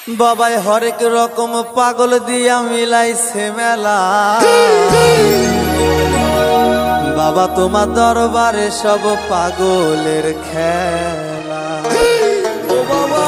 বাবাই হরেক রকম পাগল দিয়া মিলাইছে মেলা। বাবা তোমার দরবারে সব পাগলের খেলা। ও বাবা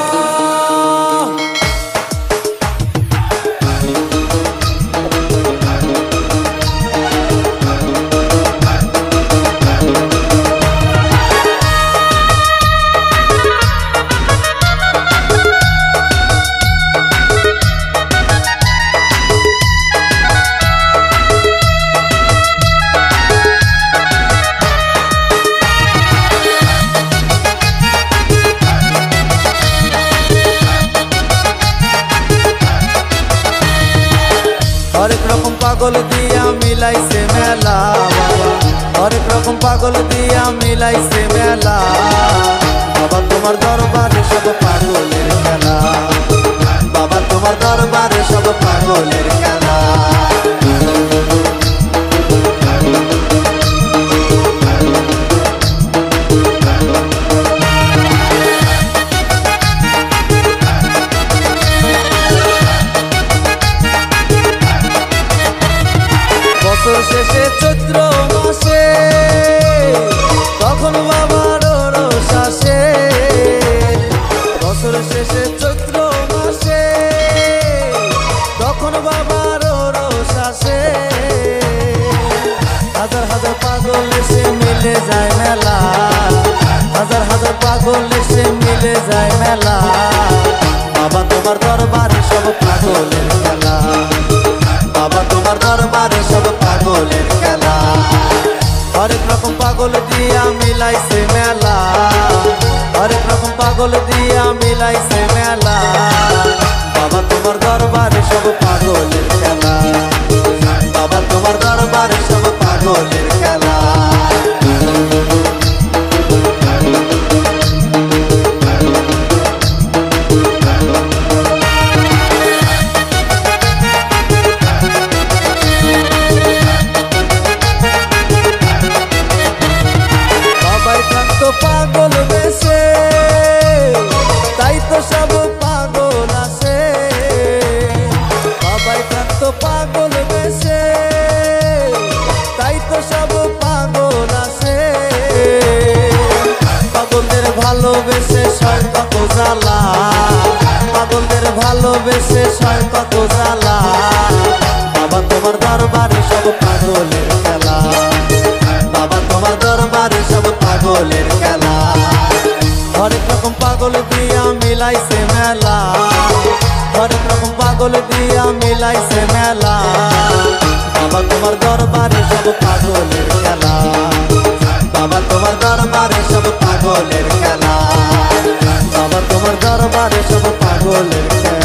হরেক রকম পাগল দিয়া মিলাইছে মেলা। বাবা হরেক রকম পাগল দিয়া মিলাইছে মেলা। বাবা তোমার দরবারে সব পাগলের খেলা। বাবা তোমার দরবারে সব পাগলের খেলা। বছর শেষে চৈত্র মাসে তখন বাবার রোষ আসে। বছর শেষে চৈত্র মাসে তখন বাবার রোষ আসে। হাজার হাজার পাগল এসে মিলে যায় মেলা। হাজার হাজার পাগল এসে মিলে যায় মেলা। বাবা তোমার দরবারে সব পাগলের খেলা। বাবা তোমার দরবারে সব পাগলের খেলা। হরেক রকম পাগল দিয়া মিলাইছে মেলা। হরেক রকম পাগল দিয়া মিলাইছে মেলা। বাবা তোমার দরবারে সব পাগলের খেলা। বাবা তোমার দরবারে সব পাগলের খেলা। পাগল বেশে তাই তো সব পাগল আসে। বাবাই কান্ত পাগল বেশে তাই তো সব পাগল আসে। পাগলদের ভালোবেসে সয় কত জ্বালা। পাগলদের ভালোবেসে সয় কত জ্বালা। বাবা তোমার দরবারে সব পাগলের খেলা। বাবা তোমার দরবারে সব পাগলের খেলা। হরেক রকম পাগল দিয়া মিলাইছে মেলা। হরেক রকম পাগল দিয়া মিলাইছে মেলা। বাবা তোমার দরবারে সব পাগলের খেলা। বাবা তোমার দরবারে সব পাগলের খেলা। বাবা তোমার দরবারে সব পাগলের খেলা।